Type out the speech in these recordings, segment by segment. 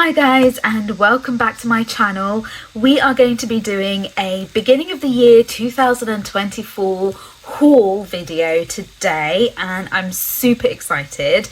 Hi guys, and welcome back to my channel. We are going to be doing a beginning of the year 2024 haul video today, and I'm super excited.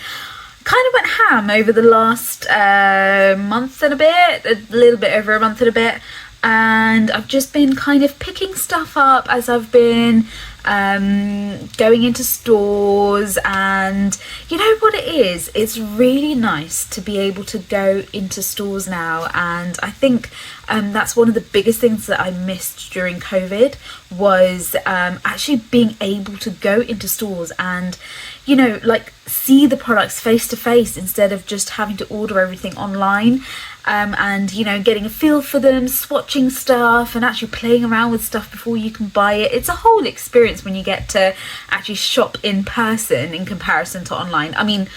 Kind of went ham over the last month and a bit, a little bit over a month and a bit, and I've just been kind of picking stuff up as I've been going into stores. And you know what it is, it's really nice to be able to go into stores now, and I think that's one of the biggest things that I missed during COVID was actually being able to go into stores and, you know, like see the products face to face instead of just having to order everything online. And you know, getting a feel for them, swatching stuff and actually playing around with stuff before you can buy it. It's a whole experience when you get to actually shop in person in comparison to online. I mean,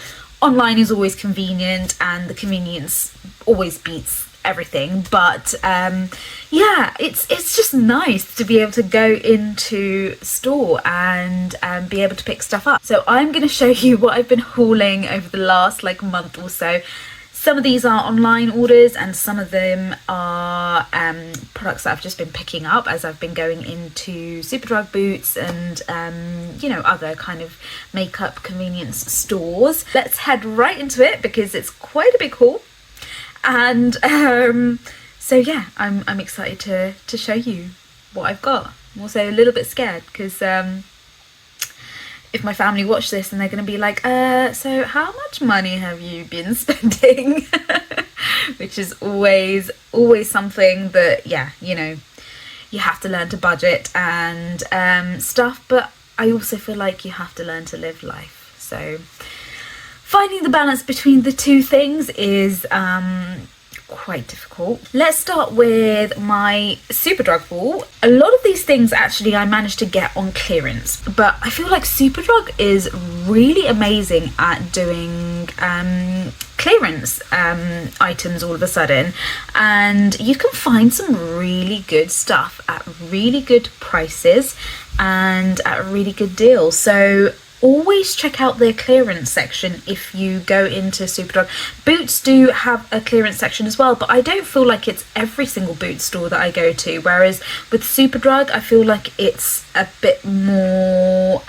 online is always convenient and the convenience always beats everything, but yeah, it's just nice to be able to go into store and be able to pick stuff up. So I'm going to show you what I've been hauling over the last month or so. Some of these are online orders and some of them are products that I've just been picking up as I've been going into Superdrug, Boots and you know, other kind of makeup convenience stores. Let's head right into it because it's quite a big haul. And so yeah, I'm excited to show you what I've got. I'm also a little bit scared because if my family watch this and they're going to be like, so how much money have you been spending? Which is always something that, yeah, you know, you have to learn to budget and stuff, but I also feel like you have to learn to live life. So finding the balance between the two things is quite difficult. Let's start with my Superdrug haul. A lot of these things actually I managed to get on clearance, but I feel like Superdrug is really amazing at doing clearance items all of a sudden, and you can find some really good stuff at really good prices and at really good deals. So always check out their clearance section if you go into Superdrug. Boots do have a clearance section as well, but I don't feel like it's every single Boots store that I go to, whereas with Superdrug I feel like it's a bit more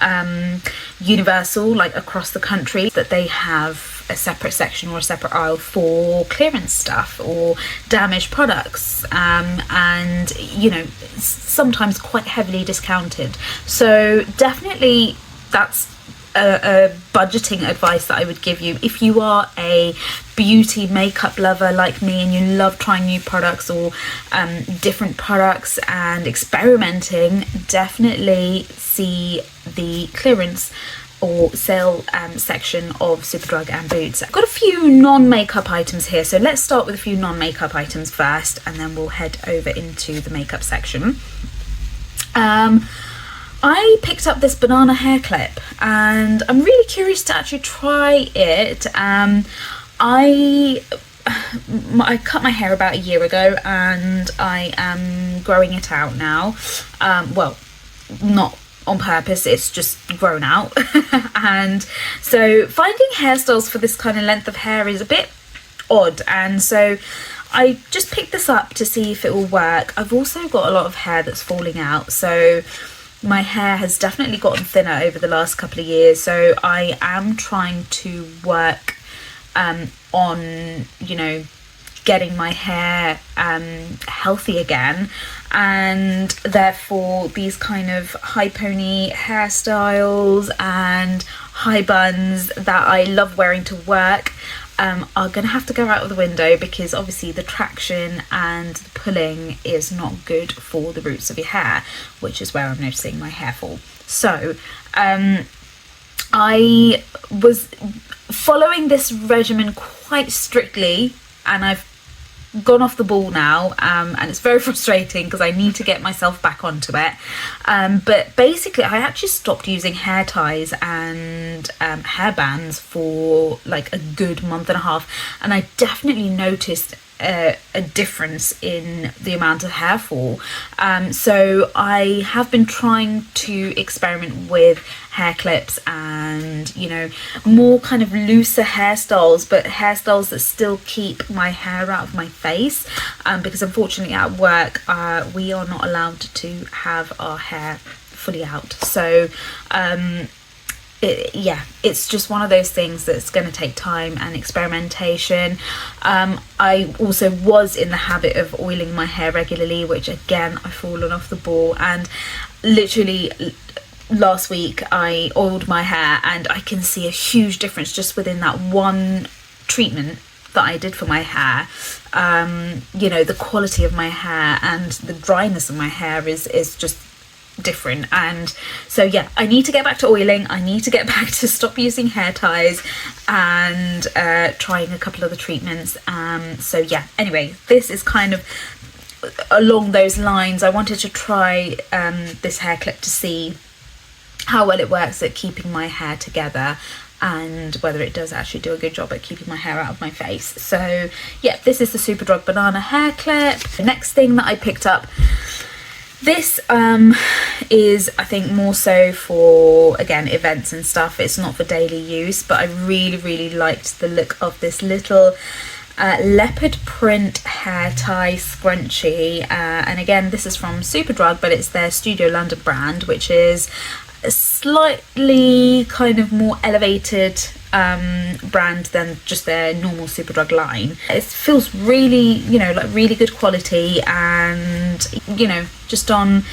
universal, like across the country, that they have a separate section or a separate aisle for clearance stuff or damaged products, and you know, sometimes quite heavily discounted. So definitely that's a budgeting advice that I would give you if you are a beauty makeup lover like me and you love trying new products or different products and experimenting. Definitely see the clearance or sale section of Superdrug and Boots. I've got a few non-makeup items here, so let's start with a few non-makeup items first and then we'll head over into the makeup section. I picked up this banana hair clip and I'm really curious to actually try it. I cut my hair about a year ago and I am growing it out now. Well, not on purpose, it's just grown out. And so finding hairstyles for this kind of length of hair is a bit odd, and so I just picked this up to see if it will work. I've also got a lot of hair that's falling out, so my hair has definitely gotten thinner over the last couple of years, so I am trying to work on, you know, getting my hair healthy again, and therefore these kind of high pony hairstyles and high buns that I love wearing to work are going to have to go out of the window because obviously the traction and the pulling is not good for the roots of your hair, which is where I'm noticing my hair fall. So I was following this regimen quite strictly and I've gone off the ball now, and it's very frustrating because I need to get myself back onto it. But basically I actually stopped using hair ties and hair bands for like a good month and a half, and I definitely noticed a difference in the amount of hair fall. So I have been trying to experiment with hair clips and, you know, more kind of looser hairstyles, but hairstyles that still keep my hair out of my face, because unfortunately at work we are not allowed to have our hair fully out. So it's just one of those things that's going to take time and experimentation. I also was in the habit of oiling my hair regularly, which again I've fallen off the ball, and literally last week I oiled my hair and I can see a huge difference just within that one treatment that I did for my hair. You know, the quality of my hair and the dryness of my hair is just different. And so yeah, I need to get back to oiling. I need to get back to stop using hair ties and trying a couple of the treatments. So yeah, anyway, this is kind of along those lines. I wanted to try this hair clip to see how well it works at keeping my hair together and whether it does actually do a good job at keeping my hair out of my face. So yeah, this is the Superdrug banana hair clip. The next thing that I picked up, this is, I think, more so for, again, events and stuff. It's not for daily use, but I really liked the look of this little leopard print hair tie scrunchie. And again, this is from Superdrug, but it's their Studio London brand, which is a slightly kind of more elevated brand than just their normal Superdrug line. It feels really, you know, like really good quality, and you know, just on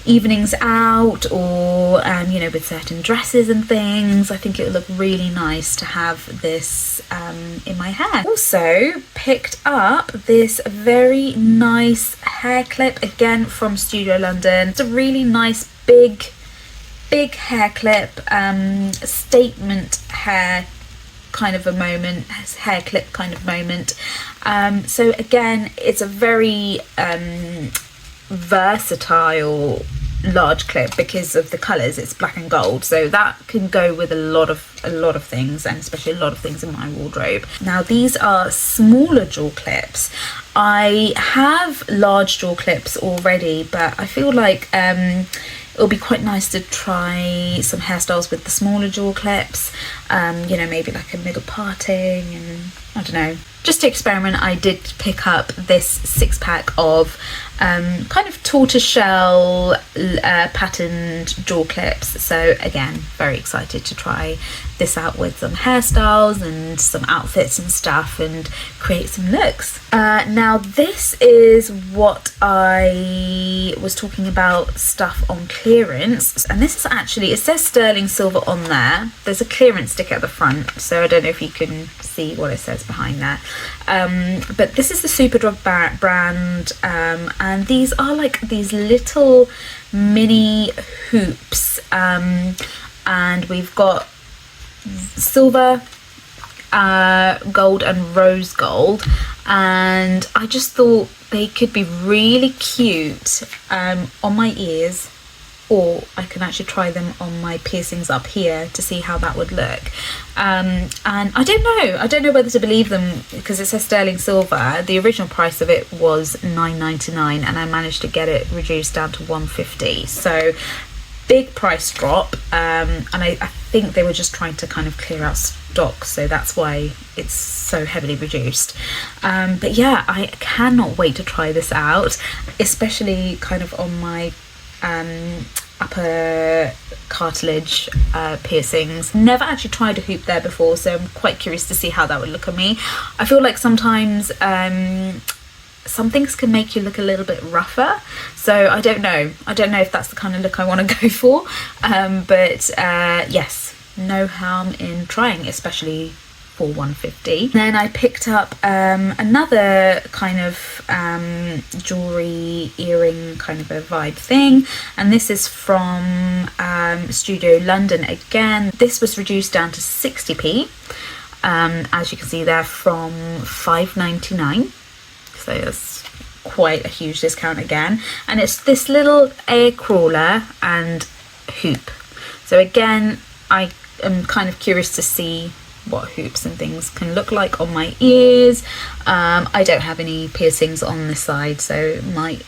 evenings out or you know, with certain dresses and things, I think it would look really nice to have this in my hair. Also picked up this very nice hair clip, again from Studio London. It's a really nice big hair clip, statement hair kind of a moment, hair clip kind of moment. So again, it's a very versatile large clip because of the colours. It's black and gold, so that can go with a lot of things, and especially a lot of things in my wardrobe. Now these are smaller jaw clips. I have large jaw clips already, but I feel like it'll be quite nice to try some hairstyles with the smaller jaw clips, you know, maybe like a middle parting, and I don't know, just to experiment. I did pick up this 6-pack of kind of tortoiseshell patterned jaw clips. So again, very excited to try this out with some hairstyles and some outfits and stuff, and create some looks. Now this is what I was talking about, stuff on clearance, and this is actually, it says sterling silver on there. There's a clearance sticker at the front, so I don't know if you can see what it says behind there, but this is the Superdrug brand, and these are like these little mini hoops, and we've got silver, gold and rose gold, and I just thought they could be really cute on my ears, or I can actually try them on my piercings up here to see how that would look. And I don't know whether to believe them, because it says sterling silver. The original price of it was $9.99, and I managed to get it reduced down to $1.50. So big price drop, and I think they were just trying to kind of clear out stock, so that's why it's so heavily reduced. But yeah, I cannot wait to try this out, especially kind of on my upper cartilage piercings. Never actually tried a hoop there before, so I'm quite curious to see how that would look on me. I feel like sometimes some things can make you look a little bit rougher, so I don't know if that's the kind of look I want to go for, but yes, no harm in trying, especially for $1.50. Then I picked up another kind of jewelry earring kind of a vibe thing, and this is from Studio London again. This was reduced down to 60p, as you can see there, from $5.99, so that's quite a huge discount again. And it's this little air crawler and hoop, so again I am kind of curious to see what hoops and things can look like on my ears. I don't have any piercings on this side, so it might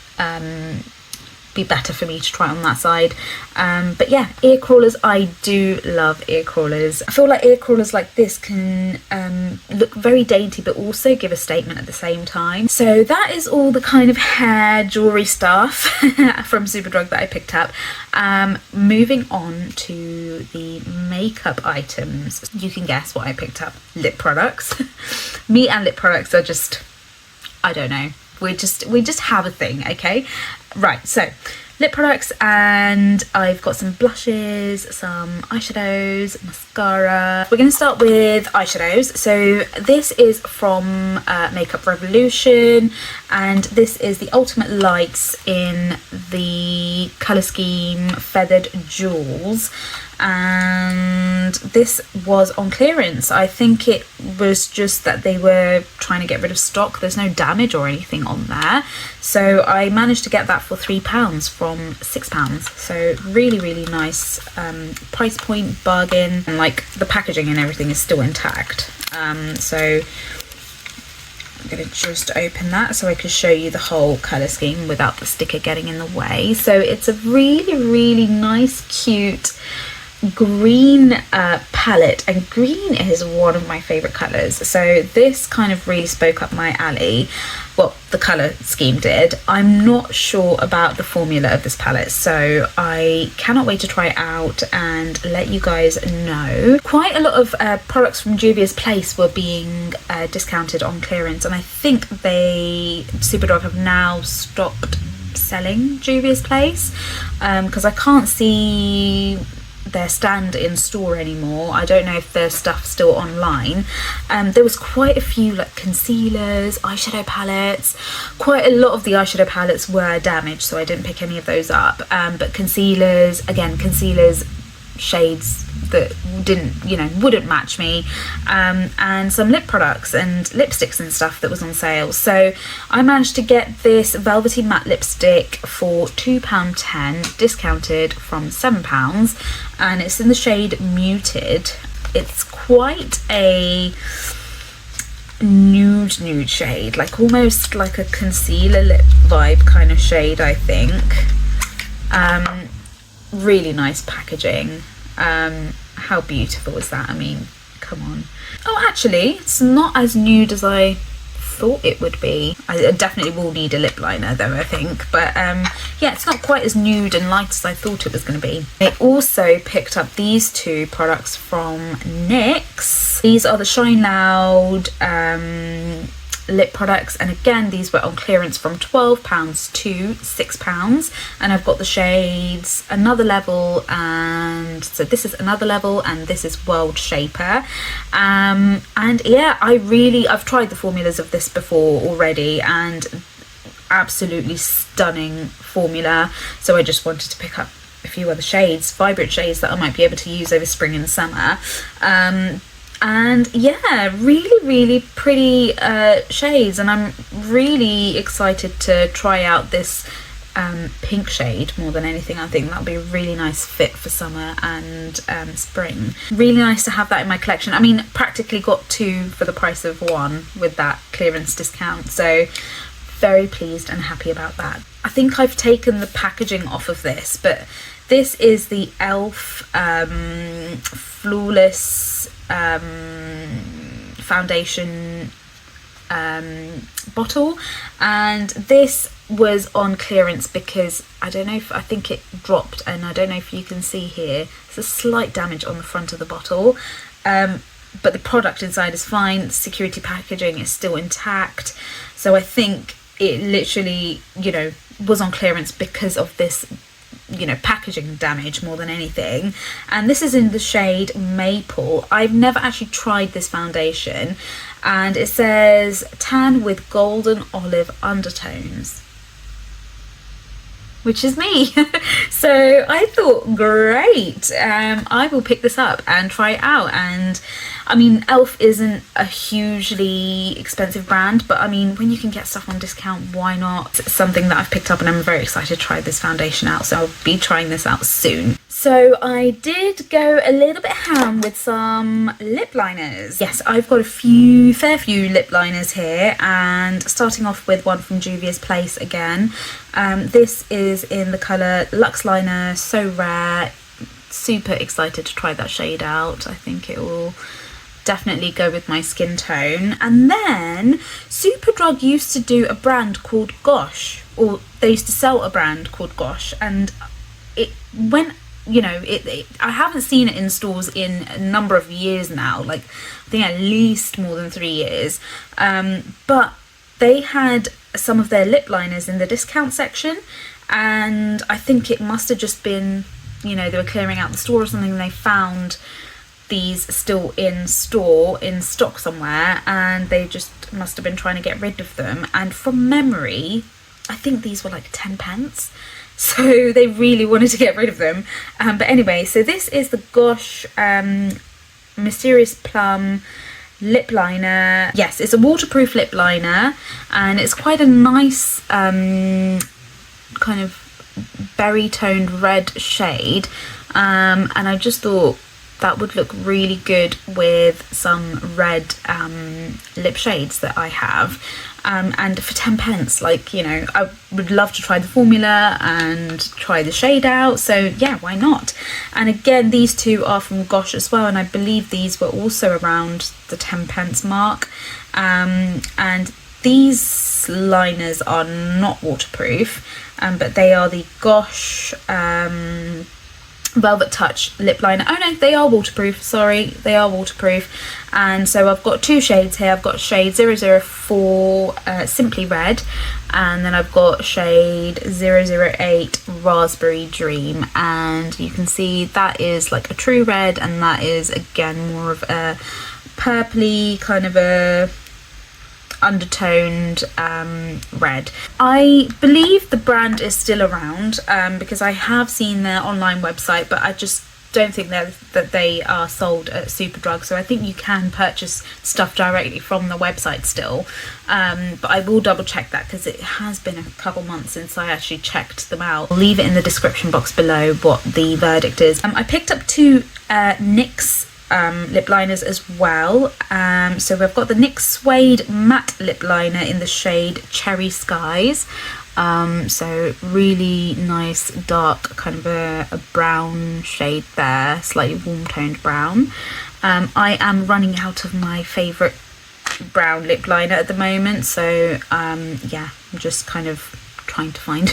be better for me to try on that side. But yeah, ear crawlers, I do love ear crawlers. I feel like ear crawlers like this can look very dainty but also give a statement at the same time. So that is all the kind of hair jewelry stuff from Superdrug that I picked up. Moving on to the makeup items, you can guess what I picked up. Lip products. Me and lip products are just, I don't know, we just have a thing, okay? Right, so lip products, and I've got some blushes, some eyeshadows, mascara. We're going to start with eyeshadows. So this is from Makeup Revolution, and this is the Ultimate Lights in the colour scheme Feathered Jewels, and this was on clearance. I think it was just that they were trying to get rid of stock. There's no damage or anything on there, so I managed to get that for £3 from £6. So really nice price point, bargain, and like the packaging and everything is still intact. So I'm going to just open that so I can show you the whole colour scheme without the sticker getting in the way. So it's a really nice, cute green palette, and green is one of my favorite colours, so this kind of really spoke up my alley. Well, the colour scheme did. I'm not sure about the formula of this palette, so I cannot wait to try it out and let you guys know. Quite a lot of products from Juvia's Place were being discounted on clearance, and I think Superdrug have now stopped selling Juvia's Place because I can't see their stand in store anymore. I don't know if their stuff's still online. There was quite a few like concealers, eyeshadow palettes. Quite a lot of the eyeshadow palettes were damaged, so I didn't pick any of those up. But concealers, shades that wouldn't match me, and some lip products and lipsticks and stuff that was on sale. So I managed to get this velvety matte lipstick for £2.10, discounted from £7, and it's in the shade Muted. It's quite a nude shade, like almost like a concealer lip vibe kind of shade, I think. Really nice packaging. How beautiful is that? I mean, come on. Oh, actually, it's not as nude as I thought it would be. I definitely will need a lip liner though, I think, but yeah, it's not quite as nude and light as I thought it was going to be. I also picked up these two products from NYX. These are the Shine Loud lip products, and again these were on clearance from £12 to £6, and I've got the shades Another Level, and so this is Another Level and this is World Shaper. And yeah, I've tried the formulas of this before already, and absolutely stunning formula, so I just wanted to pick up a few other shades, vibrant shades that I might be able to use over spring and summer. And yeah, really pretty shades, and I'm really excited to try out this pink shade more than anything. I think that'll be a really nice fit for summer and spring. Really nice to have that in my collection. I mean, practically got two for the price of one with that clearance discount, so very pleased and happy about that. I think I've taken the packaging off of this, but this is the e.l.f. Flawless foundation bottle, and this was on clearance because I think it dropped, and I don't know if you can see here, there's a slight damage on the front of the bottle, but the product inside is fine. The security packaging is still intact, so I think it literally, was on clearance because of this, packaging damage more than anything. And this is in the shade Maple. I've never actually tried this foundation, and it says tan with golden olive undertones, which is me. So I thought, great, I will pick this up and try it out. And I mean, e.l.f. isn't a hugely expensive brand, but I mean, when you can get stuff on discount, why not? It's something that I've picked up, and I'm very excited to try this foundation out, so I'll be trying this out soon. So I did go a little bit ham with some lip liners. Yes, I've got a fair few lip liners here, and starting off with one from Juvia's Place again. This is in the colour Luxe Liner, So Rare. Super excited to try that shade out. I think it will definitely go with my skin tone. And then Superdrug used to do a brand called Gosh, or they used to sell a brand called Gosh, and it went, you know, I haven't seen it in stores in a number of years now, like I think at least more than 3 years, but they had some of their lip liners in the discount section, and I think it must have just been, you know, they were clearing out the store or something, and they found these still in stock somewhere, and they just must have been trying to get rid of them. And from memory, I think these were like 10 pence, so they really wanted to get rid of them. But anyway, so this is the Gosh Mysterious Plum lip liner. Yes, it's a waterproof lip liner, and it's quite a nice kind of berry toned red shade, and I just thought that would look really good with some red lip shades that I have. And for 10 pence, like, you know, I would love to try the formula and try the shade out, so yeah, why not? And again, these two are from Gosh as well, and I believe these were also around the 10 pence mark. And these liners are not waterproof, but they are the Gosh Velvet Touch lip liner. Oh no, they are waterproof, sorry, they are waterproof. And so I've got two shades here. I've got shade 004 Simply Red, and then I've got shade 008 Raspberry Dream, and you can see that is like a true red, and that is again more of a purpley kind of a undertoned red. I believe the brand is still around, because I have seen their online website, but I just don't think that they are sold at Superdrug, so I think you can purchase stuff directly from the website still, but I will double check that because it has been a couple months since I actually checked them out. I'll leave it in the description box below what the verdict is. I picked up two NYX lip liners as well. So we've got the NYX Suede Matte Lip Liner in the shade Cherry Skies. So really nice dark kind of a brown shade there, slightly warm toned brown. I am running out of my favourite brown lip liner at the moment, so yeah, I'm just kind of trying to find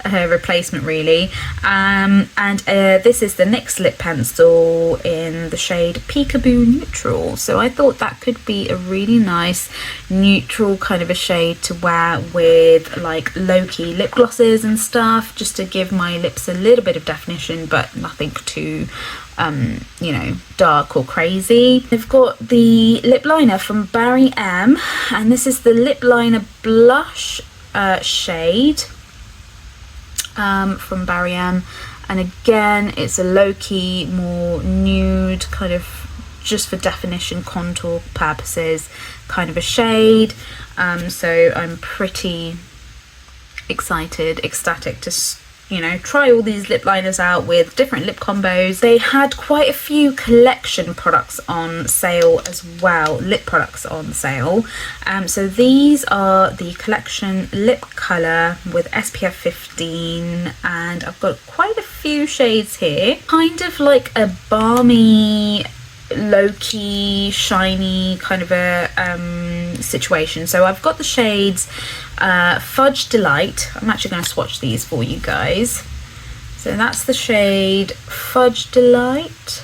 a replacement really. And this is the NYX lip pencil in the shade Peekaboo Neutral, so I thought that could be a really nice neutral kind of a shade to wear with like low-key lip glosses and stuff, just to give my lips a little bit of definition but nothing too you know, dark or crazy. I've got the lip liner from Barry M, and this is the lip liner blush shade from Barry M, and again it's a low-key, more nude kind of, just for definition contour purposes kind of a shade. So I'm pretty ecstatic to, you know, try all these lip liners out with different lip combos. They had quite a few collection products on sale as well, lip products on sale. So these are the collection lip colour with SPF 15, and I've got quite a few shades here. Kind of like a balmy, low-key, shiny kind of a situation. So I've got the shades Fudge Delight. I'm actually going to swatch these for you guys. So that's the shade Fudge Delight.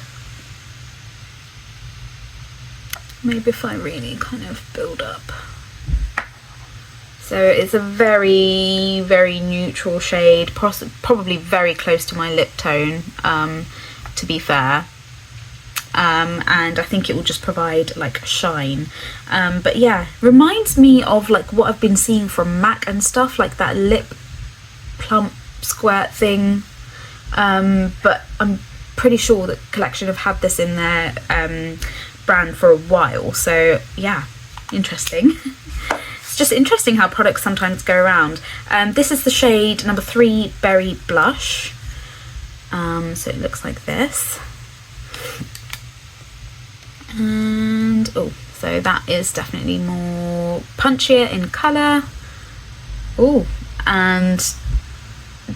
Maybe if I really kind of build up. So it's a very, very neutral shade, probably very close to my lip tone, to be fair. And I think it will just provide like a shine, but yeah, reminds me of like what I've been seeing from MAC and stuff, like that lip plump squirt thing, but I'm pretty sure that collection have had this in their brand for a while, so yeah, interesting. It's just interesting how products sometimes go around. This is the shade number 3 Berry Blush. So it looks like this. And oh, so that is definitely more punchier in colour. Oh, and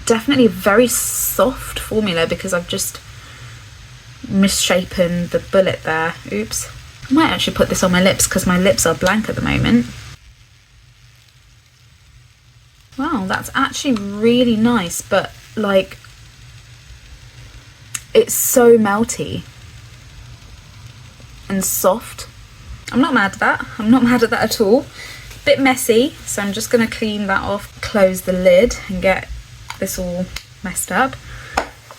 definitely a very soft formula because I've just misshapen the bullet there. Oops. I might actually put this on my lips because my lips are blank at the moment. Wow, that's actually really nice, but like it's so melty and soft. I'm not mad at that. I'm not mad at that at all. Bit messy, so I'm just going to clean that off, close the lid and get this all messed up.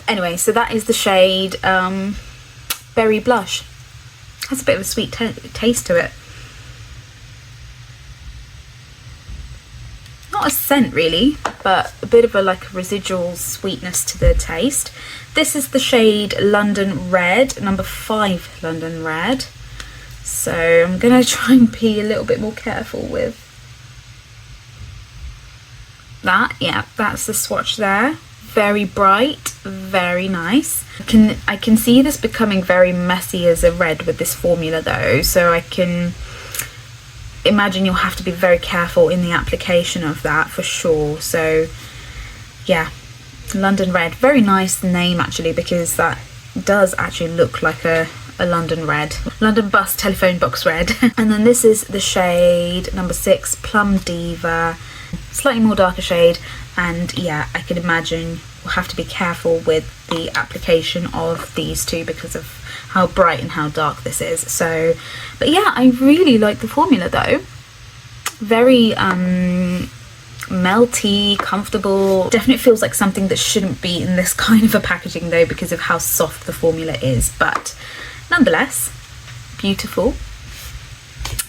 Anyway, so that is the shade Berry Blush. Has a bit of a sweet taste to it. Not a scent really, but a bit of a like residual sweetness to the taste. This is the shade London Red, number 5 London Red. So I'm gonna try and be a little bit more careful with that. Yeah, that's the swatch there. Very bright, very nice. I can see this becoming very messy as a red with this formula though, so I can imagine you'll have to be very careful in the application of that for sure. So yeah, London Red, very nice name actually, because that does actually look like a London Red, London Bus Telephone Box Red. And then this is the shade number 6 Plum Diva, slightly more darker shade. And yeah, I can imagine we'll have to be careful with the application of these two because of how bright and how dark this is. So, but yeah, I really like the formula though. Very melty, comfortable. Definitely feels like something that shouldn't be in this kind of a packaging though because of how soft the formula is, but nonetheless, beautiful.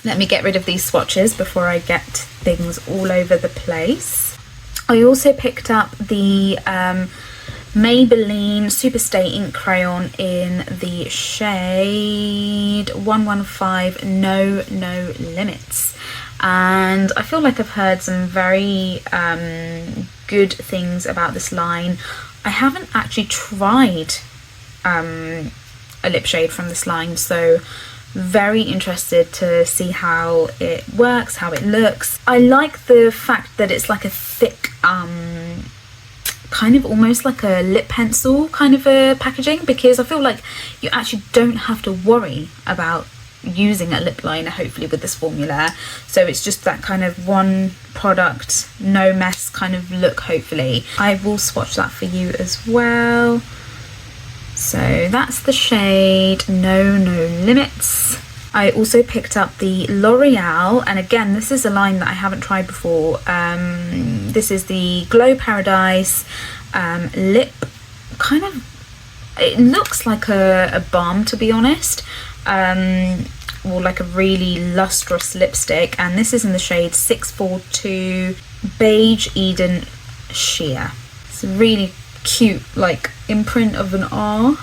Let me get rid of these swatches before I get things all over the place. I also picked up the Maybelline Superstay Ink Crayon in the shade 115 No Limits. And I feel like I've heard some very good things about this line. I haven't actually tried a lip shade from this line, so very interested to see how it works, how it looks. I like the fact that it's like a thick kind of almost like a lip pencil kind of a packaging, because I feel like you actually don't have to worry about using a lip liner hopefully with this formula. So it's just that kind of one product, no mess kind of look hopefully. I will swatch that for you as well. So that's the shade No Limits. I also picked up the L'Oreal, and again this is a line that I haven't tried before. This is the Glow Paradise lip, kind of, it looks like a balm to be honest, or like a really lustrous lipstick, and this is in the shade 642 Beige Eden Sheer. It's a really cute like imprint of an R.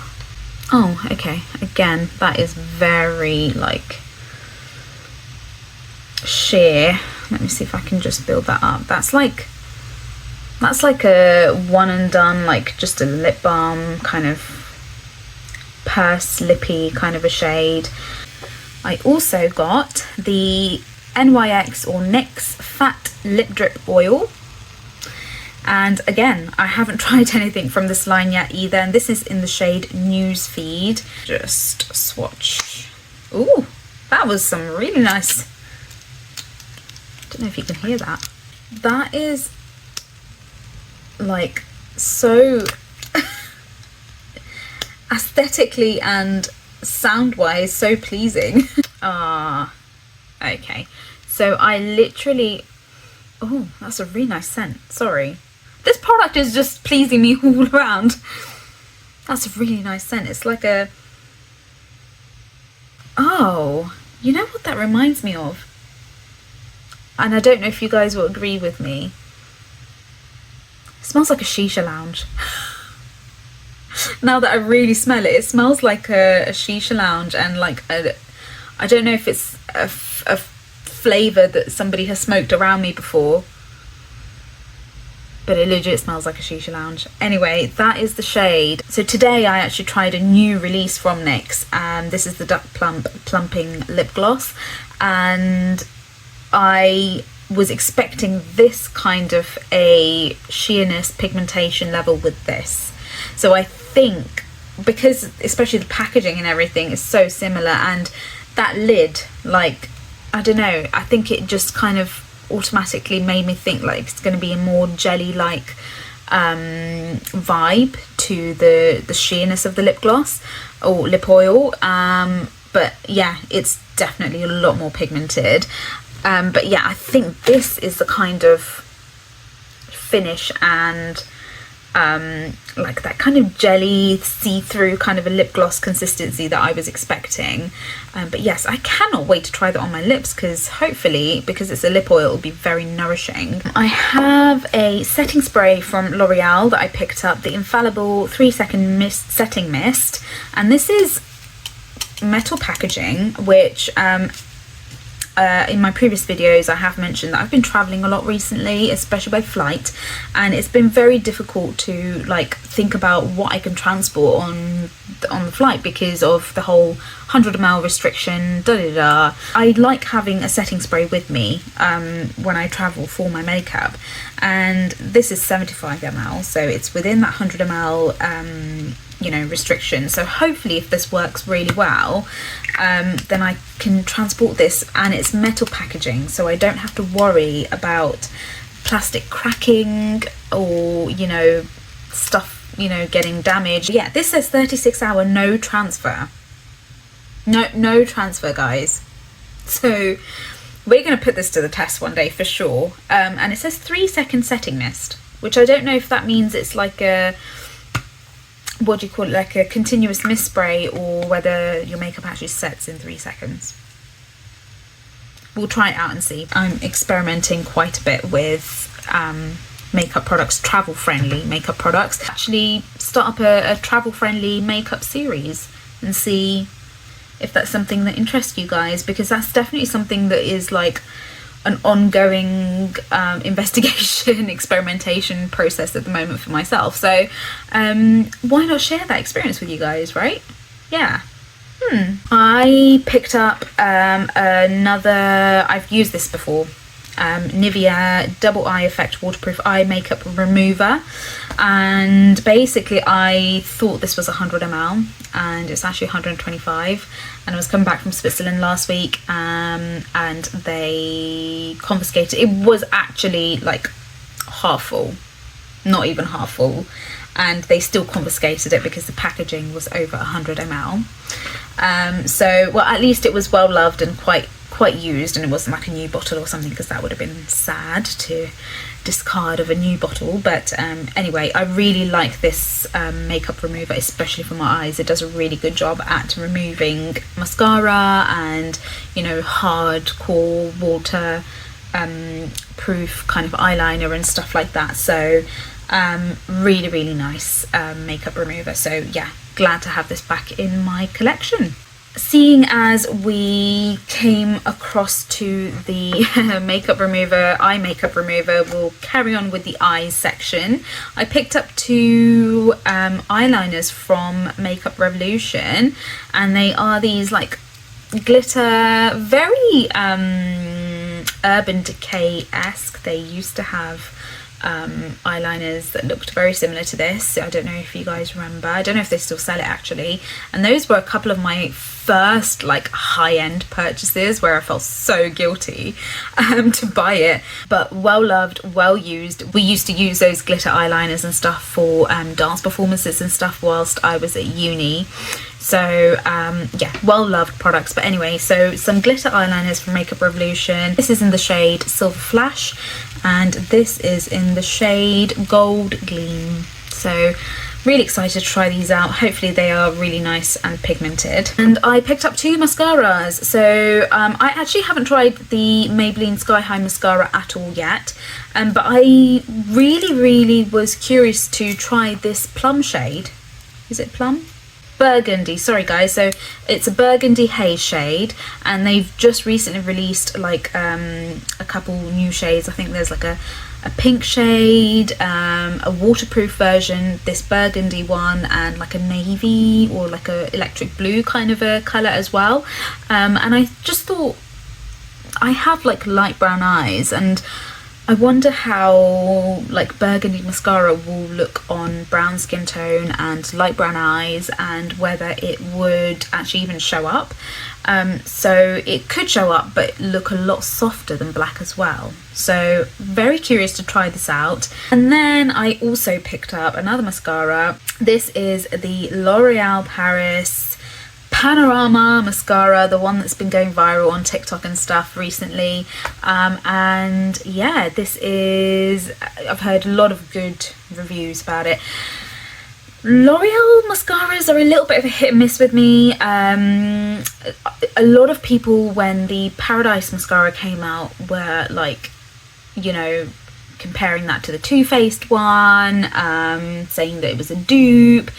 Oh, okay, again that is very like sheer. Let me see if I can just build that up. That's like a one and done, like just a lip balm kind of purse lippy kind of a shade. I also got the NYX or NYX Fat Lip Drip Oil. And again, I haven't tried anything from this line yet either, and this is in the shade Newsfeed. Just swatch. Ooh, that was some really nice, don't know if you can hear that. That is like so aesthetically and sound wise so pleasing. Okay, so I literally, oh, that's a really nice scent. Sorry, this product is just pleasing me all around. That's a really nice scent. It's like a, oh, you know what that reminds me of? And I don't know if you guys will agree with me. It smells like a shisha lounge. Now that I really smell it, it smells like a shisha lounge, and like a, I don't know if it's a flavour that somebody has smoked around me before. but it legit smells like a shisha lounge. Anyway, that is the shade. So today I actually tried a new release from NYX, and this is the Duck Plump Plumping Lip Gloss, and I was expecting this kind of a sheerness pigmentation level with this. So I think, because especially the packaging and everything is so similar, and that lid, like, I don't know, I think it just kind of automatically made me think like it's going to be a more jelly like vibe to the sheerness of the lip gloss or lip oil, but yeah, it's definitely a lot more pigmented, but yeah, I think this is the kind of finish and like that kind of jelly see-through kind of a lip gloss consistency that I was expecting, but yes, I cannot wait to try that on my lips, because hopefully, because it's a lip oil, it'll be very nourishing. I have a setting spray from L'Oreal that I picked up, the Infallible 3-second mist setting mist, and this is metal packaging, which in my previous videos I have mentioned that I've been traveling a lot recently, especially by flight, and it's been very difficult to like think about what I can transport on the flight because of the whole 100 ml restriction, I like having a setting spray with me when I travel for my makeup, and this is 75 ml, so it's within that 100 ml you know, restriction. So hopefully if this works really well, then I can transport this, and it's metal packaging, so I don't have to worry about plastic cracking or, you know, stuff, you know, getting damaged. Yeah, this says 36-hour no transfer. No transfer, guys. So we're going to put this to the test one day for sure. And it says 3-second setting mist, which I don't know if that means it's like a, what do you call it, like a continuous mist spray, or whether your makeup actually sets in 3 seconds. We'll try it out and see. I'm experimenting quite a bit with makeup products, travel friendly makeup products. Actually start up a travel friendly makeup series and see if that's something that interests you guys, because that's definitely something that is like an ongoing investigation, experimentation process at the moment for myself. So why not share that experience with you guys, right? Yeah. I picked up another, I've used this before, Nivea Double Eye Effect Waterproof Eye Makeup Remover, and basically I thought this was 100 ml and it's actually 125, and I was coming back from Switzerland last week and they confiscated, it was actually like half full, not even half full, and they still confiscated it because the packaging was over 100 ml. So, well, at least it was well loved and quite used, and it wasn't like a new bottle or something, because that would have been sad to discard of a new bottle. But anyway, I really like this makeup remover, especially for my eyes. It does a really good job at removing mascara and, you know, hardcore water proof kind of eyeliner and stuff like that. So really nice makeup remover. So yeah, glad to have this back in my collection. Seeing as we came across to the eye makeup remover, we'll carry on with the eyes section. I picked up two eyeliners from Makeup Revolution, and they are these like glitter, very Urban Decay-esque. They used to have eyeliners that looked very similar to this. I don't know if you guys remember. I don't know if they still sell it actually. And those were a couple of my first like high-end purchases where I felt so guilty to buy it, but well loved, well used. We used to use those glitter eyeliners and stuff for dance performances and stuff whilst I was at uni. So yeah, well loved products. But anyway, so some glitter eyeliners from Makeup Revolution. This is in the shade Silver Flash, and this is in the shade Gold Gleam. So really excited to try these out. Hopefully they are really nice and pigmented. And I picked up two mascaras. So I actually haven't tried the Maybelline Sky High mascara at all yet, but I really was curious to try this plum shade. Is it plum? burgundy, sorry guys. So it's a burgundy haze shade, and they've just recently released like a couple new shades. I think there's like a pink shade, a waterproof version, this burgundy one, and like a navy or like a electric blue kind of a color as well. And I just thought, I have like light brown eyes, and I wonder how like burgundy mascara will look on brown skin tone and light brown eyes, and whether it would actually even show up. So it could show up but look a lot softer than black as well. So very curious to try this out. And then I also picked up another mascara. This is the L'Oreal Paris Panorama mascara, the one that's been going viral on TikTok and stuff recently. And yeah, this is, I've heard a lot of good reviews about it. L'Oreal mascaras are a little bit of a hit and miss with me. A lot of people, when the Paradise mascara came out, were like, you know, comparing that to the Too Faced one, saying that it was a dupe.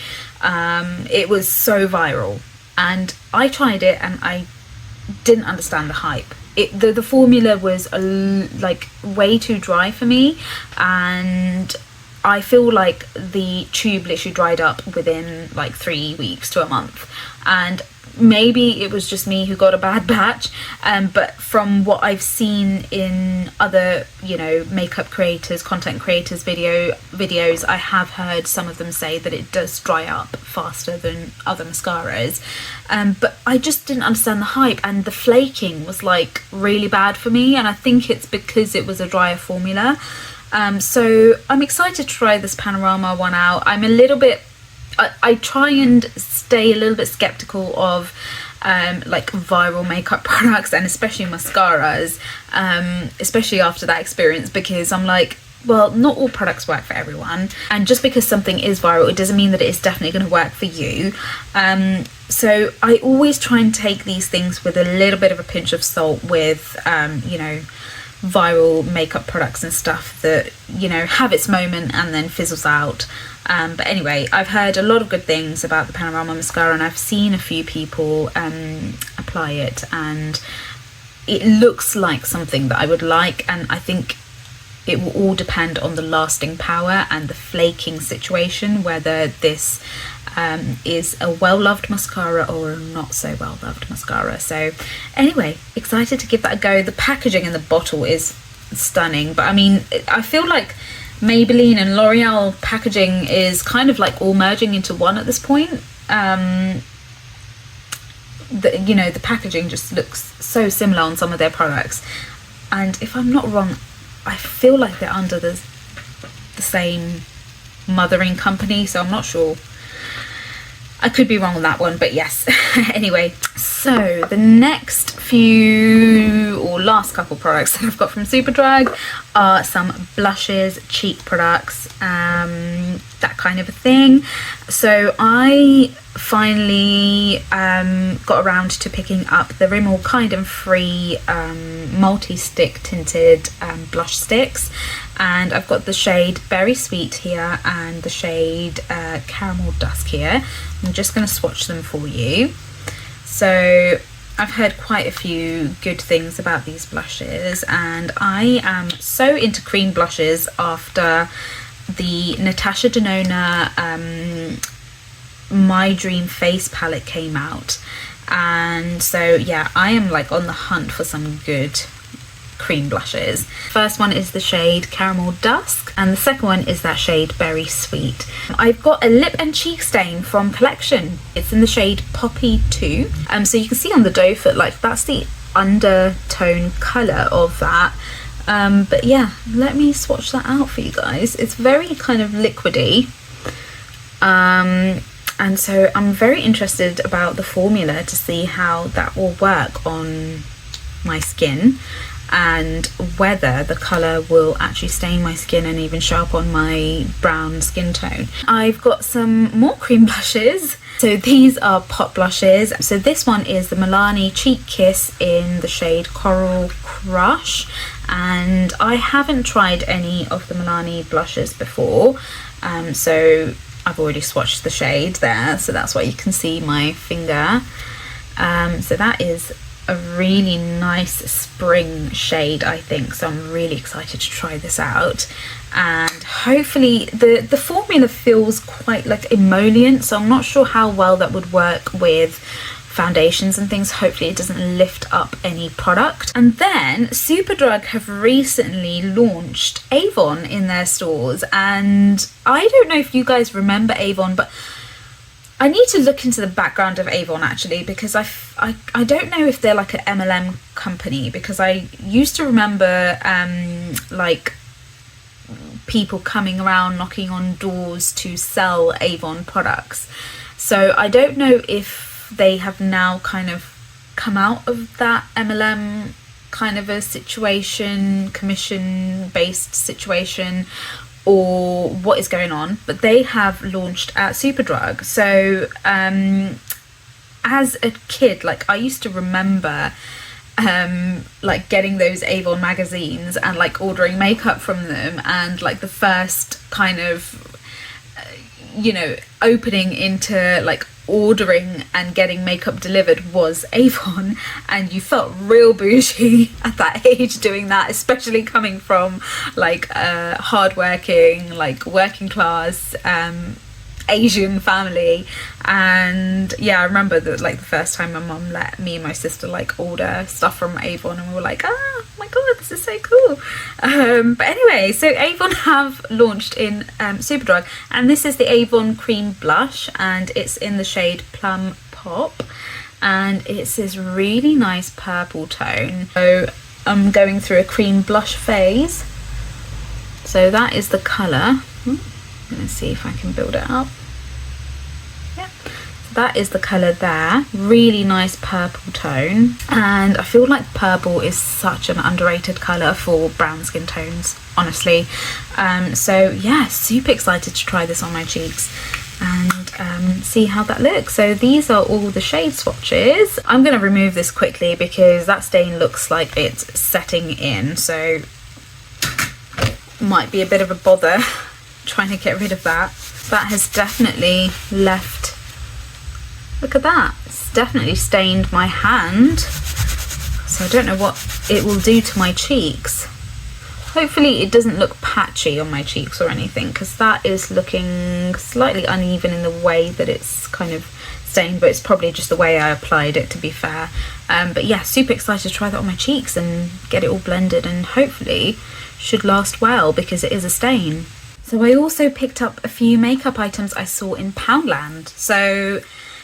It was so viral. And I tried it and I didn't understand the hype. The formula was like way too dry for me, and I feel like the tube literally dried up within like 3 weeks to a month. And maybe it was just me who got a bad batch, but from what I've seen in other, you know, makeup creators, content creators videos, I have heard some of them say that it does dry up faster than other mascaras. But I just didn't understand the hype, and the flaking was like really bad for me, and I think it's because it was a drier formula. So I'm excited to try this Panorama one out. I'm a little bit, I try and stay a little bit skeptical of like viral makeup products, and especially mascaras, especially after that experience, because I'm like, well, not all products work for everyone, and just because something is viral, it doesn't mean that it is definitely going to work for you. So I always try and take these things with a little bit of a pinch of salt with, you know, viral makeup products and stuff that, you know, have its moment and then fizzles out. But anyway, I've heard a lot of good things about the Panorama mascara, and I've seen a few people apply it, and it looks like something that I would like. And I think it will all depend on the lasting power and the flaking situation, whether this is a well-loved mascara or a not so well-loved mascara. So anyway, excited to give that a go. The packaging in the bottle is stunning, but I mean, I feel like Maybelline and L'Oreal packaging is kind of like all merging into one at this point. You know, the packaging just looks so similar on some of their products, and if I'm not wrong, I feel like they're under the same mothering company, so I'm not sure. I could be wrong on that one, but yes. Anyway, so the next few or last couple products that I've got from Superdrug are some blushes, cheek products, that kind of a thing. So I finally got around to picking up the Rimmel Kind and Free multi-stick tinted blush sticks, and I've got the shade Berry Sweet here and the shade Caramel Dusk here. I'm just going to swatch them for you. So I've heard quite a few good things about these blushes, and I am so into cream blushes after the Natasha Denona My Dream Face palette came out. And so yeah, I am like on the hunt for some good cream blushes. First one is the shade Caramel Dusk, and the second one is that shade Berry Sweet. I've got a lip and cheek stain from Collection. It's in the shade Poppy 2. So you can see on the doe foot, like that's the undertone colour of that. But yeah, let me swatch that out for you guys. It's very kind of liquidy. And so I'm very interested about the formula to see how that will work on my skin, and whether the colour will actually stain my skin and even show up on my brown skin tone. I've got some more cream blushes. So these are pot blushes. So this one is the Milani Cheek Kiss in the shade Coral Crush, and I haven't tried any of the Milani blushes before, so I've already swatched the shade there, so that's why you can see my finger. So that is a really nice spring shade, I think, so I'm really excited to try this out. And hopefully the formula feels quite like emollient, so I'm not sure how well that would work with foundations and things. Hopefully it doesn't lift up any product. And then Superdrug have recently launched Avon in their stores, and I don't know if you guys remember Avon, but I need to look into the background of Avon actually, because I don't know if they're like an MLM company, because I used to remember like people coming around knocking on doors to sell Avon products. So I don't know if they have now kind of come out of that MLM kind of a situation, commission based situation, or what is going on, but they have launched at Superdrug. So as a kid, like I used to remember like getting those Avon magazines and like ordering makeup from them, and like the first kind of you know, opening into like ordering and getting makeup delivered was Avon, and you felt real bougie at that age doing that, especially coming from like a hardworking, like working class Asian family. And yeah, I remember that like the first time my mum let me and my sister like order stuff from Avon, and we were like, oh my god, this is so cool. But anyway, so Avon have launched in Superdrug, and this is the Avon cream blush, and it's in the shade Plum Pop, and it's this really nice purple tone. So I'm going through a cream blush phase, so that is the colour. I'm gonna see if I can build it up. Yeah, so that is the colour there. Really nice purple tone, and I feel like purple is such an underrated colour for brown skin tones, honestly. So yeah, super excited to try this on my cheeks and see how that looks. So these are all the shade swatches. I'm going to remove this quickly because that stain looks like it's setting in, so might be a bit of a bother trying to get rid of that. That has definitely left, look at that, it's definitely stained my hand, so I don't know what it will do to my cheeks. Hopefully it doesn't look patchy on my cheeks or anything, because that is looking slightly uneven in the way that it's kind of stained, but it's probably just the way I applied it, to be fair. But yeah, super excited to try that on my cheeks and get it all blended, and hopefully should last well because it is a stain. So I also picked up a few makeup items I saw in Poundland, so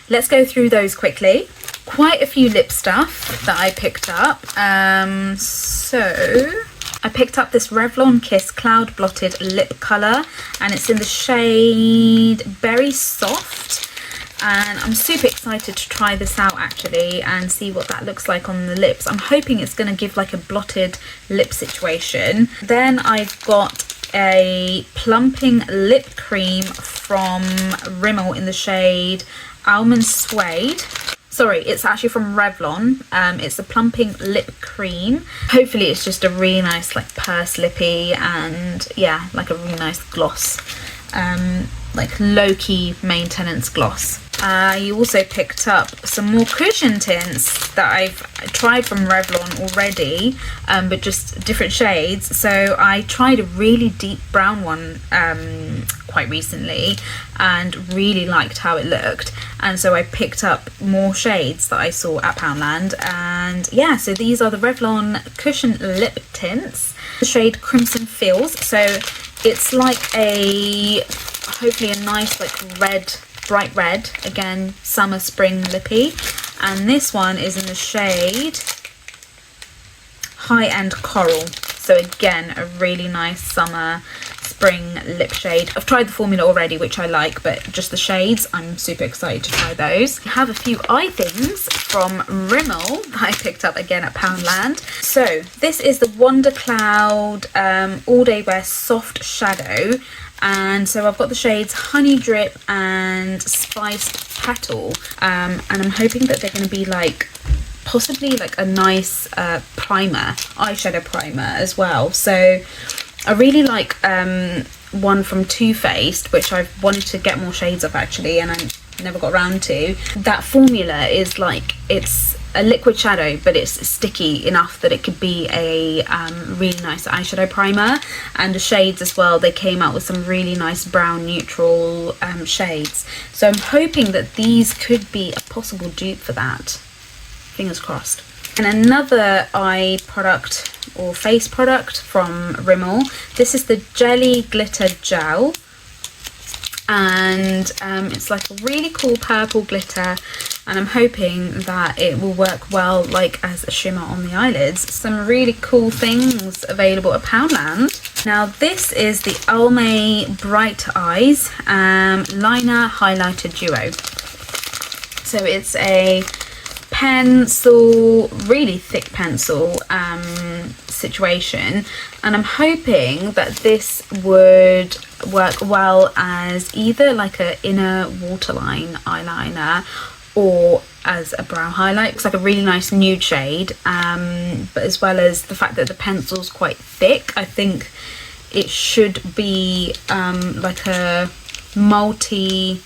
let's go through those quickly. Quite a few lip stuff that I picked up. So I picked up this Revlon Kiss Cloud Blotted Lip Colour, and it's in the shade Berry Soft, and I'm super excited to try this out actually and see what that looks like on the lips. I'm hoping it's going to give like a blotted lip situation. Then I've got a plumping lip cream from Rimmel in the shade Almond Suede. Sorry, it's actually from Revlon. It's a plumping lip cream. Hopefully it's just a really nice like purse lippy, and yeah, like a really nice gloss, like low-key maintenance gloss. You also picked up some more cushion tints that I've tried from Revlon already, but just different shades. So I tried a really deep brown one quite recently and really liked how it looked, and so I picked up more shades that I saw at Poundland. And yeah, so these are the Revlon cushion lip tints, the shade Crimson Feels. So it's like a, hopefully a nice like red, bright red, again summer spring lippy, and this one is in the shade High End Coral. So again, a really nice summer spring lip shade. I've tried the formula already, which I like, but just the shades, I'm super excited to try those. I have a few eye things from Rimmel that I picked up again at Poundland. So this is the Wonder Cloud All Day Wear Soft Shadow, and so I've got the shades Honey Drip and Spiced Petal, and I'm hoping that they're going to be like possibly like a nice eyeshadow primer as well. So I really like one from Too Faced, which I've wanted to get more shades of actually, and I never got around to. That formula is like, it's a liquid shadow, but it's sticky enough that it could be a really nice eyeshadow primer. And the shades as well, they came out with some really nice brown neutral shades, so I'm hoping that these could be a possible dupe for that. Fingers crossed. And another eye product or face product from Rimmel, this is the Jelly Glitter Gel, and it's like a really cool purple glitter, and I'm hoping that it will work well like as a shimmer on the eyelids. Some really cool things available at Poundland. Now this is the Almay Bright Eyes Liner Highlighter Duo. So it's a pencil, really thick pencil situation, and I'm hoping that this would work well as either like a inner waterline eyeliner or as a brow highlight. It's like a really nice nude shade, but as well as the fact that the pencil's quite thick, I think it should be like a multi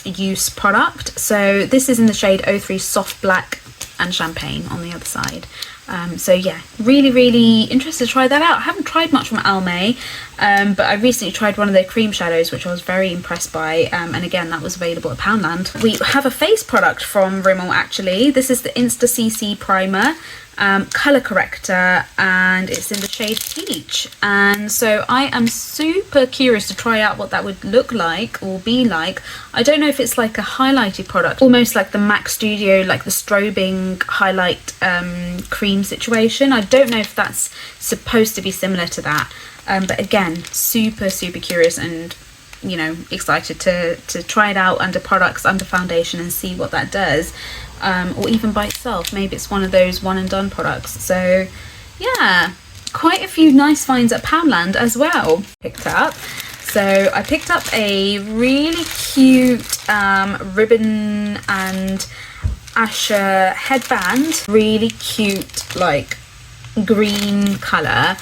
use product. So this is in the shade 03 Soft Black and Champagne on the other side. So yeah, really interested to try that out. I haven't tried much from Almay, but I recently tried one of their cream shadows, which I was very impressed by, and again that was available at Poundland. We have a face product from Rimmel actually. This is the Insta CC Primer color corrector, and it's in the shade Peach, and so I am super curious to try out what that would look like or be like. I don't know if it's like a highlighty product, almost like the MAC Studio, like the strobing highlight cream situation. I don't know if that's supposed to be similar to that, but again, super curious and, you know, excited to try it out under products, under foundation, and see what that does. Or even by itself, maybe it's one of those one and done products. So yeah, quite a few nice finds at Poundland as well picked up. So I picked up a really cute ribbon and Asher headband, really cute like green colour.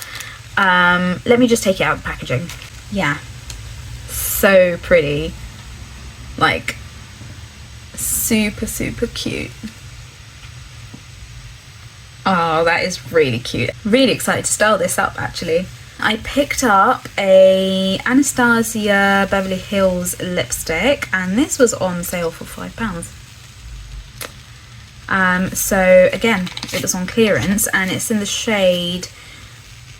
Let me just take it out of the packaging. Yeah, so pretty, like super cute. Oh, that is really cute. Really excited to style this up actually. I picked up a Anastasia Beverly Hills lipstick, and this was on sale for £5. So again, it was on clearance, and it's in the shade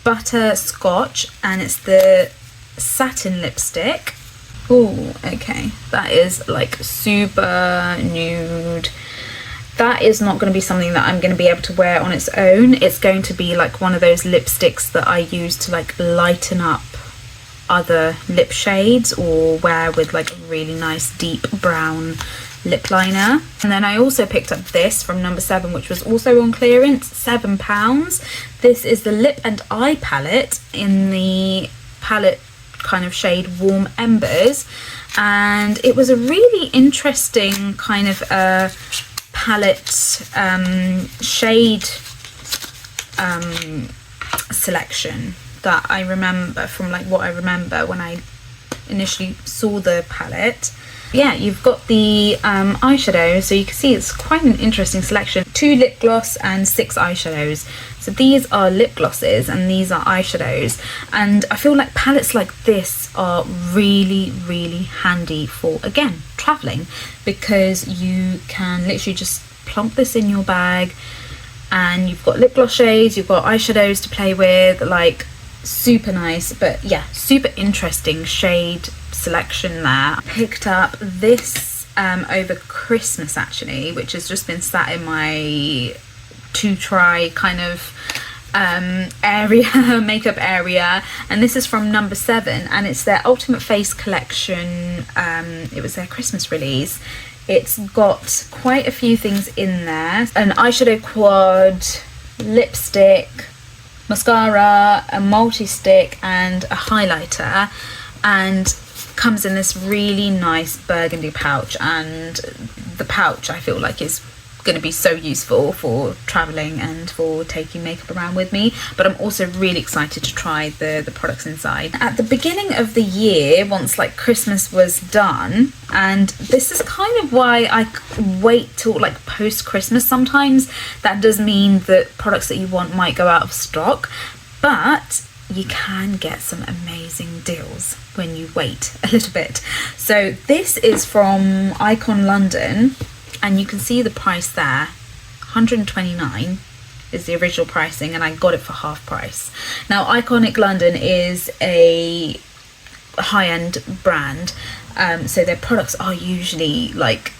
Butterscotch, and it's the satin lipstick. Oh, okay, that is like super nude. That is not going to be something that I'm going to be able to wear on its own. It's going to be like one of those lipsticks that I use to like lighten up other lip shades, or wear with like a really nice deep brown lip liner. And then I also picked up this from number 7, which was also on clearance, £7. This is the Lip and Eye palette in the palette kind of shade Warm Embers, and it was a really interesting kind of palette shade selection that I remember from like what I remember when I initially saw the palette. Yeah, you've got the eyeshadow, so you can see it's quite an interesting selection. 2 lip gloss and 6 eyeshadows. So these are lip glosses and these are eyeshadows, and I feel like palettes like this are really handy for, again, traveling, because you can literally just plump this in your bag and you've got lip gloss shades, you've got eyeshadows to play with, like super nice. But yeah, super interesting shade selection there. Picked up this over Christmas actually, which has just been sat in my to try kind of area, makeup area, and this is from number 7, and it's their Ultimate Face collection. It was their Christmas release. It's got quite a few things in there: an eyeshadow quad, lipstick, mascara, a multi-stick, and a highlighter, and comes in this really nice burgundy pouch. And the pouch I feel like is going to be so useful for traveling and for taking makeup around with me, but I'm also really excited to try the products inside. At the beginning of the year, once like Christmas was done, and this is kind of why I wait till like post Christmas. Sometimes that does mean that products that you want might go out of stock, but you can get some amazing deals when you wait a little bit. So this is from Icon London, and you can see the price there. 129 is the original pricing, and I got it for half price. Now Iconic London is a high-end brand, so their products are usually like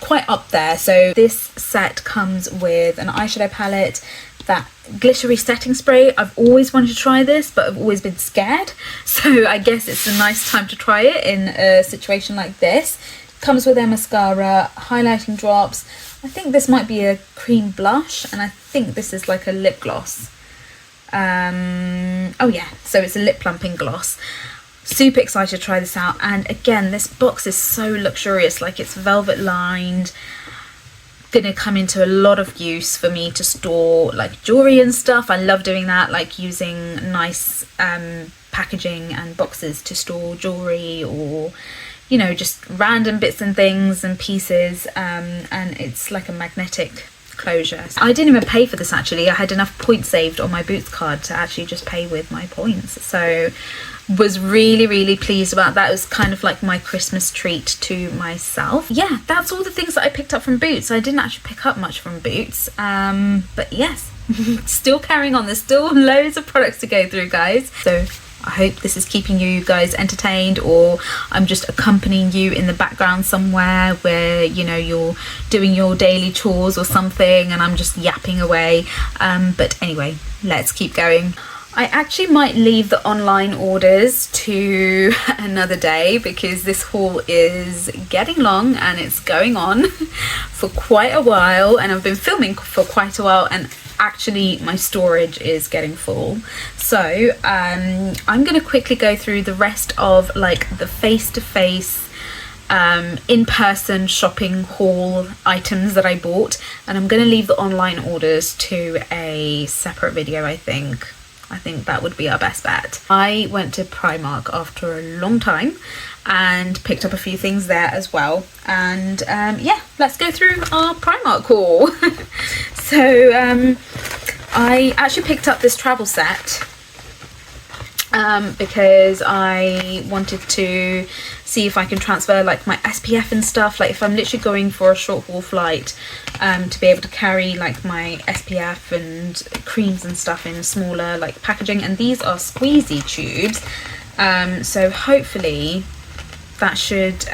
quite up there. So this set comes with an eyeshadow palette, that glittery setting spray. I've always wanted to try this, but I've always been scared, so I guess it's a nice time to try it in a situation like this. Comes with their mascara, highlighting drops. I think this might be a cream blush, and I think this is like a lip gloss. Oh yeah, so it's a lip plumping gloss. Super excited to try this out. And again, this box is so luxurious, like it's velvet lined. Gonna come into a lot of use for me to store like jewelry and stuff. I love doing that, like using nice packaging and boxes to store jewelry, or you know, just random bits and things and pieces, and it's like a magnetic closure. I didn't even pay for this actually. I had enough points saved on my Boots card to actually just pay with my points, so was really pleased about that. It was kind of like my Christmas treat to myself. Yeah, that's all the things that I picked up from Boots. I didn't actually pick up much from Boots, but yes, still carrying on. There's still loads of products to go through, guys, so I hope this is keeping you guys entertained, or I'm just accompanying you in the background somewhere where, you know, you're doing your daily chores or something and I'm just yapping away. But anyway, let's keep going. I actually might leave the online orders to another day, because this haul is getting long and it's going on for quite a while, and I've been filming for quite a while, and actually my storage is getting full. So I'm going to quickly go through the rest of like the face-to-face in-person shopping haul items that I bought, and I'm going to leave the online orders to a separate video. I think that would be our best bet. I went to Primark after a long time and picked up a few things there as well, and yeah, let's go through our Primark haul. So I actually picked up this travel set because I wanted to see if I can transfer like my SPF and stuff, like if I'm literally going for a short haul flight, to be able to carry like my SPF and creams and stuff in smaller like packaging. And these are squeezy tubes, so hopefully that should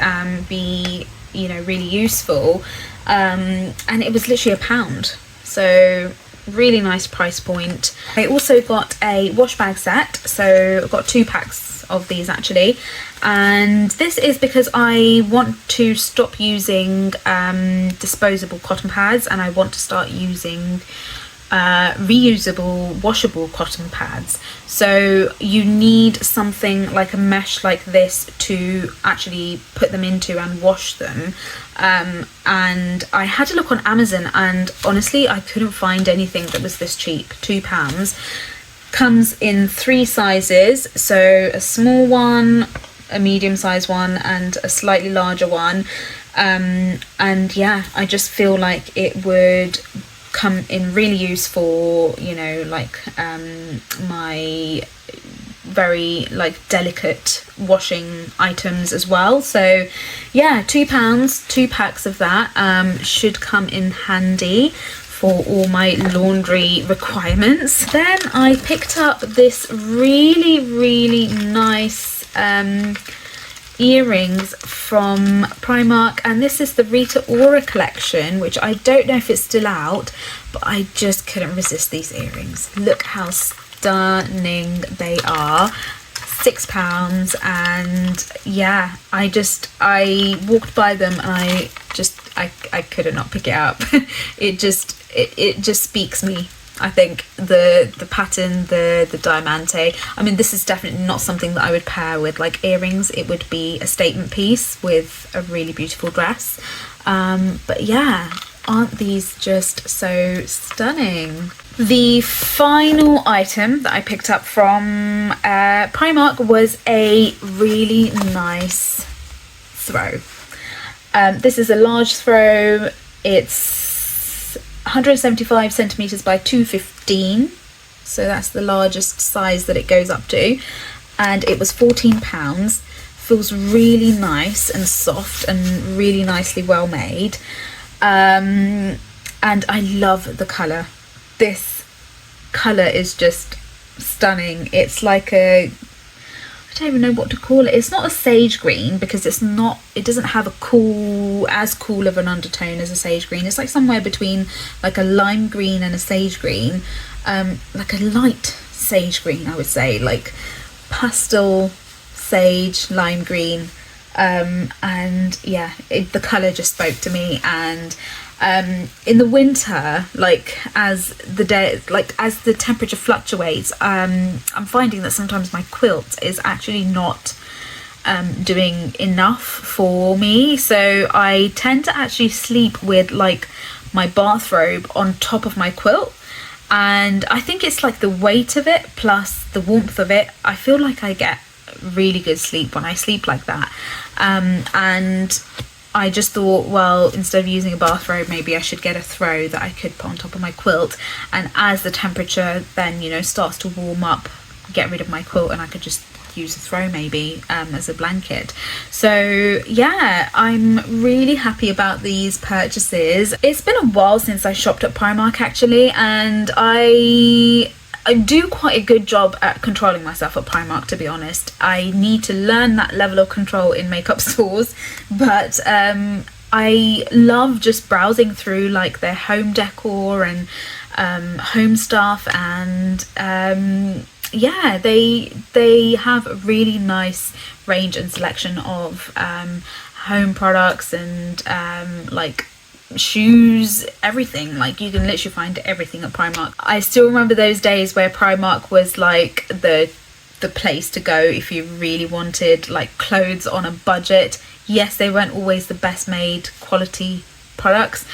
be, you know, really useful. And it was literally £1, so really nice price point. I also got a wash bag set, so I've got 2 packs of these actually, and this is because I want to stop using disposable cotton pads, and I want to start using reusable washable cotton pads. So you need something like a mesh like this to actually put them into and wash them, and I had to look on Amazon, and honestly I couldn't find anything that was this cheap. £2. Comes in 3 sizes, so a small one, a medium sized one, and a slightly larger one, and yeah, I just feel like it would come in really useful, you know, like my very like delicate washing items as well. So yeah, £2, 2 packs of that should come in handy for all my laundry requirements. Then I picked up this really nice earrings from Primark, and this is the Rita Ora collection, which I don't know if it's still out, but I just couldn't resist these earrings. Look how stunning they are. £6, and yeah, I walked by them and I could not pick it up. It just speaks me. I think the pattern, the diamante, I mean, this is definitely not something that I would pair with like earrings. It would be a statement piece with a really beautiful dress. But yeah, aren't these just so stunning? The final item that I picked up from Primark was a really nice throw. This is a large throw. It's 175 centimeters by 215, so that's the largest size that it goes up to, and it was £14. Feels really nice and soft and really nicely well made, and I love the colour. This colour is just stunning. It's like a, I don't even know what to call it. It's not a sage green because it doesn't have as cool of an undertone as a sage green. It's like somewhere between like a lime green and a sage green, like a light sage green, I would say, like pastel sage lime green, and yeah, the color just spoke to me. And in the winter, like as the temperature fluctuates, I'm finding that sometimes my quilt is actually not doing enough for me, so I tend to actually sleep with like my bathrobe on top of my quilt, and I think it's like the weight of it plus the warmth of it. I feel like I get really good sleep when I sleep like that, and I just thought, well, instead of using a bathrobe, maybe I should get a throw that I could put on top of my quilt, and as the temperature then, you know, starts to warm up, get rid of my quilt and I could just use a throw maybe as a blanket. So yeah, I'm really happy about these purchases. It's been a while since I shopped at Primark actually, and I do quite a good job at controlling myself at Primark, to be honest. I need to learn that level of control in makeup stores, but I love just browsing through like their home decor and home stuff, and yeah, they have a really nice range and selection of home products and like shoes, everything. Like you can literally find everything at Primark. I still remember those days where Primark was like the place to go if you really wanted like clothes on a budget. Yes, they weren't always the best made quality products,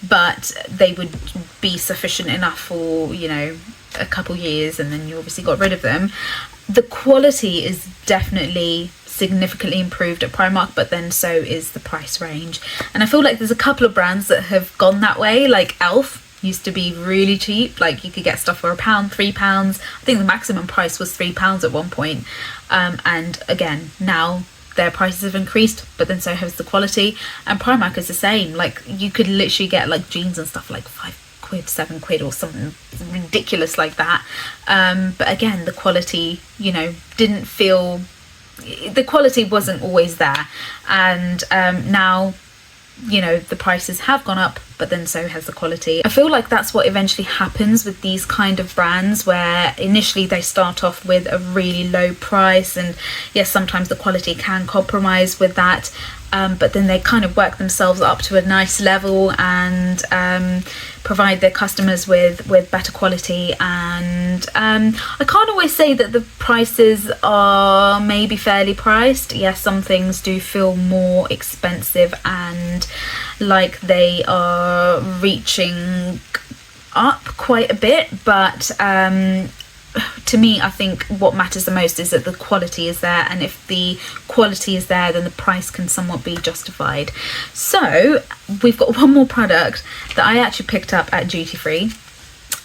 but they would be sufficient enough for, you know, a couple years, and then you obviously got rid of them. The quality is definitely significantly improved at Primark, but then so is the price range, and I feel like there's a couple of brands that have gone that way. Like Elf used to be really cheap, like you could get stuff for £1, £3. I think the maximum price was £3 at one point, and again now their prices have increased, but then so has the quality. And Primark is the same. Like you could literally get like jeans and stuff like £5, £7 or something ridiculous like that, but again the quality, you know, didn't feel, the quality wasn't always there. And now, you know, the prices have gone up, but then so has the quality. I feel like that's what eventually happens with these kind of brands, where initially they start off with a really low price, and yes, sometimes the quality can compromise with that, but then they kind of work themselves up to a nice level and provide their customers with better quality. And I can't always say that the prices are maybe fairly priced. Yes, some things do feel more expensive and like they are reaching up quite a bit, but to me, I think what matters the most is that the quality is there, and if the quality is there, then the price can somewhat be justified. So we've got one more product that I actually picked up at duty free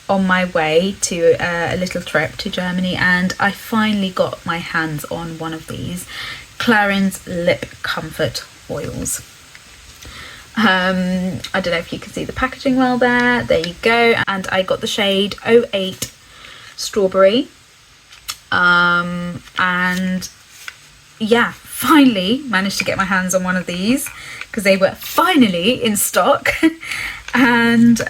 on my way to a little trip to Germany, and I finally got my hands on one of these Clarins Lip Comfort Oils. I don't know if you can see the packaging well there. There you go. And I got the shade 08 Strawberry, and yeah, finally managed to get my hands on one of these because they were finally in stock. And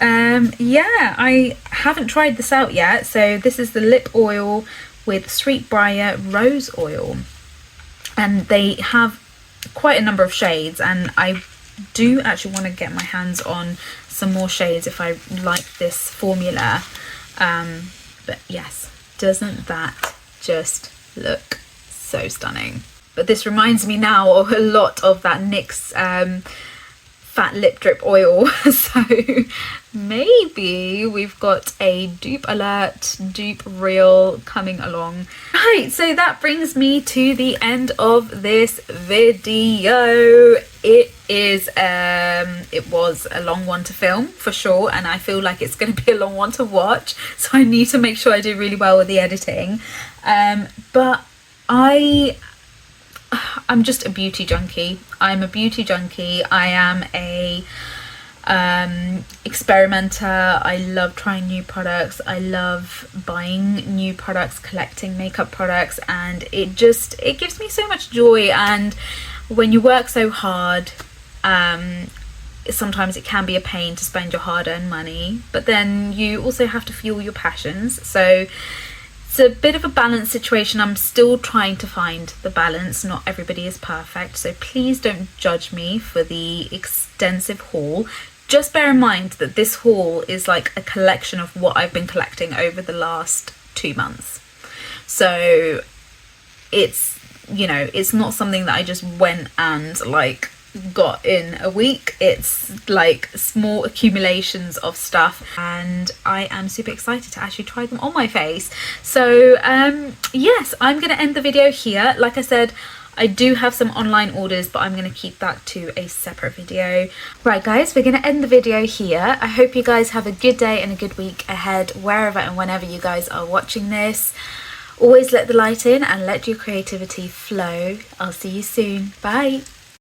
yeah, I haven't tried this out yet. So this is the lip oil with Sweetbriar Rose Oil, and they have quite a number of shades, and I do actually want to get my hands on some more shades if I like this formula. But yes, doesn't that just look so stunning? But this reminds me now of a lot of that NYX fat lip drip oil. So maybe we've got a dupe alert, dupe reel coming along. Right, so that brings me to the end of this video. It was a long one to film for sure, and I feel like it's going to be a long one to watch, so I need to make sure I do really well with the editing. But I'm just a beauty junkie. I'm a beauty junkie. I am a experimenter. I love trying new products. I love buying new products, collecting makeup products, and it gives me so much joy. And when you work so hard, sometimes it can be a pain to spend your hard-earned money, but then you also have to fuel your passions. So it's a bit of a balanced situation. I'm still trying to find the balance. Not everybody is perfect, so please don't judge me for the extensive haul. Just bear in mind that this haul is like a collection of what I've been collecting over the last 2 months. So it's, you know, it's not something that I just went and like got in a week. It's like small accumulations of stuff, and I am super excited to actually try them on my face. So yes, I'm gonna end the video here. Like I said, I do have some online orders, but I'm going to keep that to a separate video. Right guys, we're going to end the video here. I hope you guys have a good day and a good week ahead, wherever and whenever you guys are watching this. Always let the light in and let your creativity flow. I'll see you soon. Bye.